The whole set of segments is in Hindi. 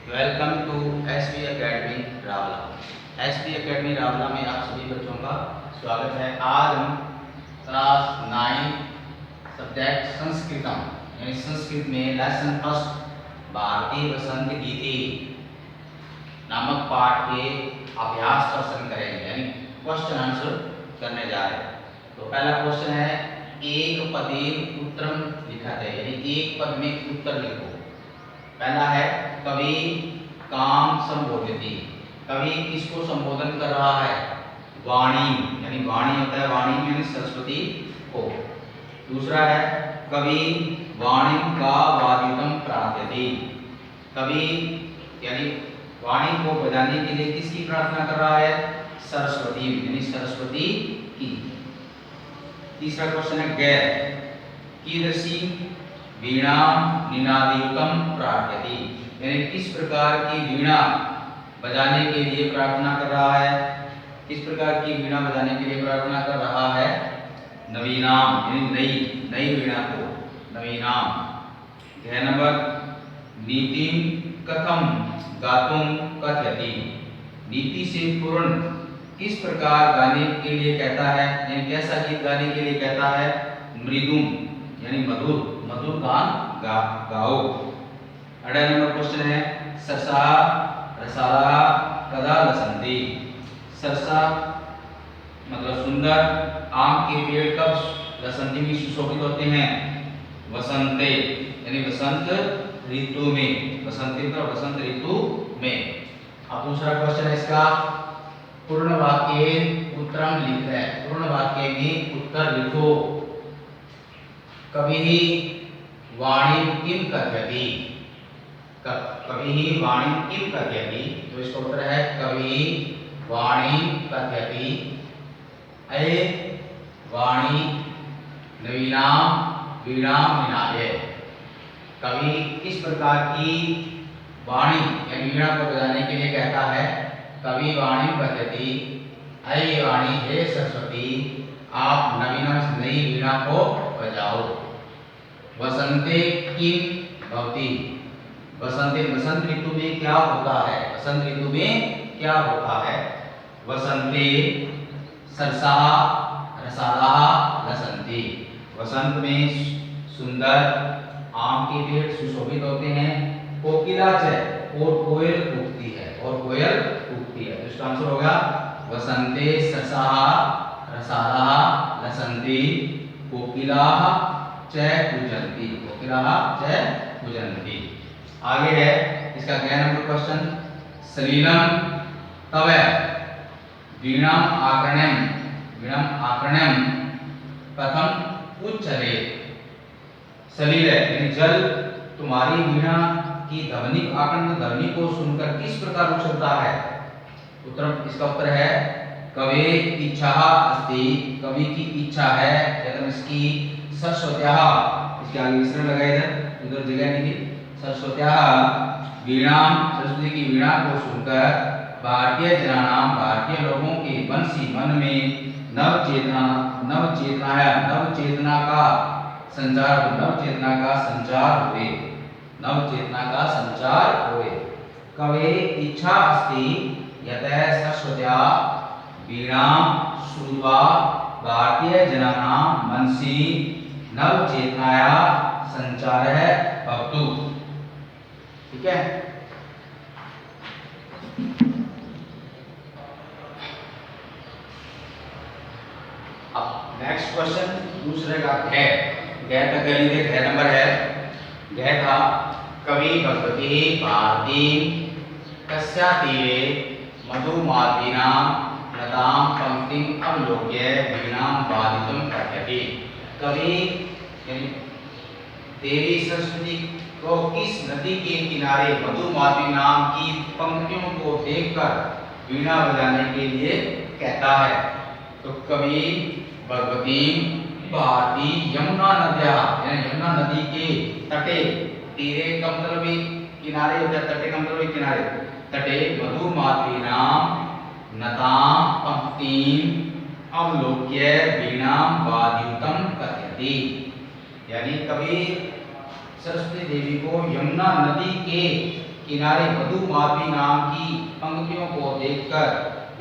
Welcome to SB academy Rawla. SB academy Rawla में आप सभी बच्चों का स्वागत है। आज हम क्लास 9 सब्जेक्ट संस्कृतम यानी संस्कृत में लेसन फर्स्ट भारतीय वसंत गीति नामक पाठ के अभ्यास प्रश्न करेंगे, यानी क्वेश्चन आंसर करने जा रहे हैं। तो पहला क्वेश्चन है, एक पदेन उत्तरम लिखते, यानी एक पद में उत्तर लिखो। पहला है, कवि काम संबोधित। कवि किसको संबोधन कर रहा है? वाणी, यानी वाणी होता है, वाणी यानी सरस्वती को। दूसरा है, कवि वाणी का वाद्युतम प्रार्थयति। कवि यानी वाणी को बजाने के लिए किसकी प्रार्थना कर रहा है? सरस्वती, यानी सरस्वती की। तीसरा क्वेश्चन है, गैर कीदृशी वीणा निनादयुतम प्रार्थयति, यानी किस प्रकार की वीणा बजाने के लिए प्रार्थना कर रहा है? किस प्रकार की वीणा बजाने के लिए प्रार्थना कर रहा है? नवीनाम, यानी नई नई वीणा को, नवीनाम। गह नंबर, नीति कथम गातुम कथयति, नीति से पूर्ण किस प्रकार गाने के लिए कहता है, यानी कैसा गीत गाने के लिए कहता है? मृदुम, यानी मधुर मधुर गान गाओ। अगला नंबर क्वेश्चन है, सरसा रसाला कदा लसंती। सरसा मतलब सुंदर, आम के पेड़ कब लसंती में सुशोभित होते हैं? वसंते, यानी वसंत ऋतु में, वसंती मतलब वसंत ऋतु में। अब दूसरा क्वेश्चन है इसका, पूर्ण वाक्य उत्तरम लिख है। पूर्ण वाक्य में उत्तर लिखो। कवि वाणी किम कथयति, कवि वाणी किम कथयति, तो इसका उत्तर है कवि वाणी कथयति अये वाणी नवीनाम वीणाम निनादे। कवि किस प्रकार की वाणी यानी वीणा को बजाने के लिए कहता है? कवि वाणी कथयति अये वाणी, हे सरस्वती आप नवीनम नई वीणा को बजाओ। वसंते किम भवति, वसंते वसंत ऋतु में क्या होता है? वसंत ऋतु में क्या होता है? वसंते सरसा रसाला लसंती, वसंत में सुंदर आम के पेड़ सुशोभित होते हैं। कोकिला है और कोयल कूकती है, और कोयल कूकती है। तो इसका आंसर होगा वसंते सरसा रसाला लसंती कोकिला च कूजन्ति, कोकिला च कूजन्ति। आगे है इसका 11 नंबर क्वेश्चन, सलीलम तव वीणाम आकर्ण्यम, वीणाम आकर्ण्यम कथम उच्चरे। सलील यानी जल तुम्हारी वीणा की ध्वनि आकर्ण ध्वनि को सुनकर किस प्रकार उछलता है? उत्तर, इसका उत्तर है कवे इच्छा अस्ति, कवि की इच्छा है, यानी इसकी सरस्वत्याः, इसके आगे विसर्ग लगाया इधर, उधर जगह नहीं थी। सरस्वत्याः वीणाम, सरस्वती की वीणा को सुनकर भारतीय जनानाम, भारतीय लोगों के वंशी मन में नव चेतना का संचार, नव चेतना का संचार हुए, नव चेतना का संचार हुए। कवे इच्छा अस्ति यतः सरस्वत्या वीणाम श्रुत्वा भारतीय जनानां मनसि नव चेतनाया संचारः भवतु। ठीक है, अब नेक्स्ट क्वेश्चन दूसरे का है, गह तक गली दे, गह नंबर है, गह था, कवि भगवती भारती कस्या तीरे मधुमालवीना नताम पंक्तिम अवलोक्य वीणाम वादितुम कथयति। कवि यानी देवी सरस्वती को किस नदी के किनारे मधुमालवी नाम की पंक्तियों को देखकर वीणा बजाने के लिए कहता है? तो कवि भगवती भारती यमुना नद्या, यानी यमुना नदी के तटे, तीरे का मतलब भी किनारे होता है, तटे का मतलब भी किनारे, तटे मधुमालवी नाम नताम पंक्तिम अवलोक्य वीणाम वाद्युतम कथयति, यानी कवि सरस्वती देवी को यमुना नदी के किनारे मधुमापी नाम की पंक्तियों को देखकर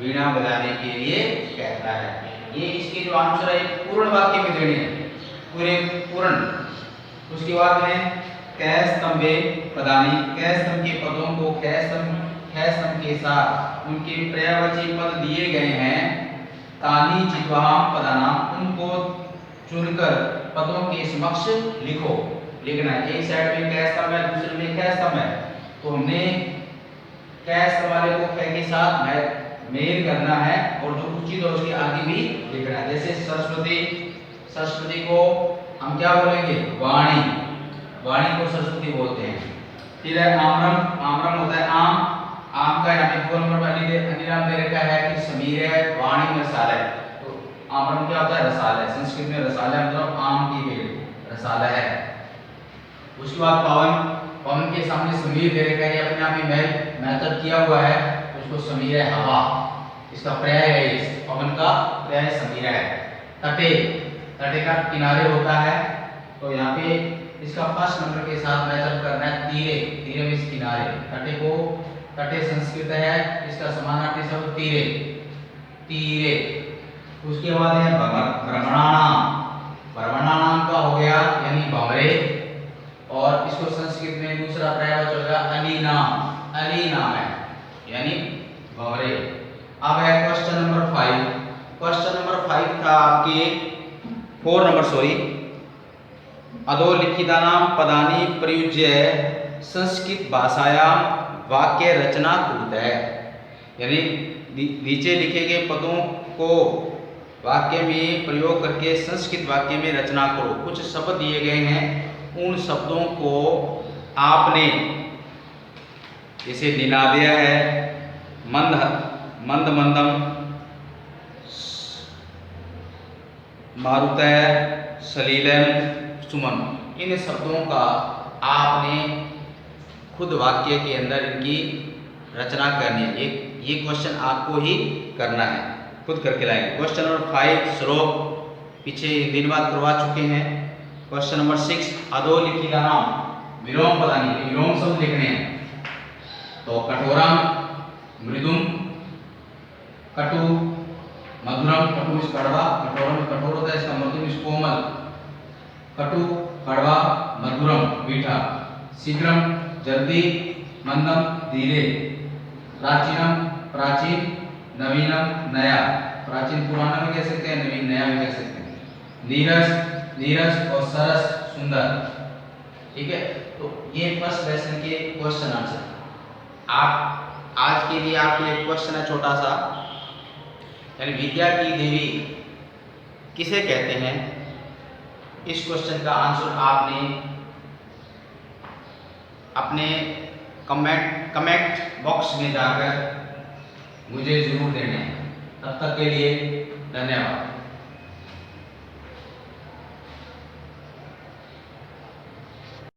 वीणा बजाने के लिए कहता है। ये इसके जो आंसर है पूर्ण वाक्य में देने हैं, पूरे पूर्ण। उसके बाद में कैस्तंभे पदानी, कैस्तंभ के पदों को कैस्तंभ के साथ उनके पर्यायवाची पद दिए गए हैं। तानी जिह्वाम पदानाम, उनको चुनकर पदों के समक्ष लिखो, लिखना है। एक साइड में कैस्तंभ है, दूसरे में कैस्तंभ है, तो हमने कैस्तंभ वाले को कै के साथ मेल करना है और जो उचित है उसके आगे भी लिखना है। जैसे सरस्वती, सरस्वती को हम क्या बोलेंगे? वाणी, वाणी को सरस्वती बोलते हैं। फिर है आम्रम, आम्रम होता है आम, आम का यहाँ पे 2 नंबर पर अधिनाम दे रखा है कि समीर है, वाणी में रसालय। तो आम्रम क्या होता है? रसालय। संस्कृत में रसालय मतलब आम की बेल, रसालय है। उसके बाद पवन, पवन के सामने समीर दे रखा है, अपने आप ही मैथड किया हुआ है, उसको समीर है हवा, इसका पर्याय है, इस पवन का पर्याय समीर है। तटे, तटे का किनारे होता है, तो यहाँ पे इसका फर्स्ट नंबर के साथ मैचअप करना है तीरे, तीरे में किनारे। तटे को, तटे संस्कृत है, इसका समानार्थी शब्द तीरे, तीरे। उसके बाद है भ्रमणानाम, भ्रमणानाम का हो गया यानी भंवरे, और इसको संस्कृत में दूसरा पर्यायवाची होगा अलीनाम, अलीनाम है यानी भंवरे। अब है क्वेश्चन नंबर 5। क्वेश्चन नंबर 5 था आपके 4 नंबर सॉरी, अधोलिखितानां पदानि प्रयुज्य संस्कृत भाषायां वाक्य रचना कुरुते, यानी नीचे लिखे गए पदों को वाक्य में प्रयोग करके संस्कृत वाक्य में रचना करो। कुछ शब्द दिए गए हैं, उन शब्दों को आपने, जैसे निनादय है, मंद मंद मंदम, मारुतय, सलीलन, सुमन, इन शब्दों का आपने खुद वाक्य के अंदर इनकी रचना करनी है। ये क्वेश्चन आपको ही करना है, खुद करके लाएंगे। क्वेश्चन नंबर 5 श्लोक पीछे दिन बाद करवा चुके हैं। क्वेश्चन नंबर 6 अधोलिखितानां, विलोम पदानि, विलोम शब्द लिखने हैं। तो कठोरम, मृदुम, कटु, मधुरम, कटु इस कड़वा, कठोरम कठोर होता है, इसका मधुरम इस कोमल, कटु कड़वा, मधुरम मीठा, शीघ्रम जल्दी, मंदम धीरे, प्राचीनम प्राचीन, नवीनम नया, प्राचीन पुराना भी कह सकते हैं, नवीन नया भी कह सकते हैं, नीरस नीरस और सरस सुंदर। ठीक है, तो ये फर्स्ट लेसन के क्वेश्चन आंसर। आप आज के लिए आपके लिए क्वेश्चन है छोटा सा, यानी विद्या की देवी किसे कहते हैं? इस क्वेश्चन का आंसर आपने अपने कमेंट बॉक्स में जाकर मुझे जरूर देने हैं। तब तक के लिए धन्यवाद।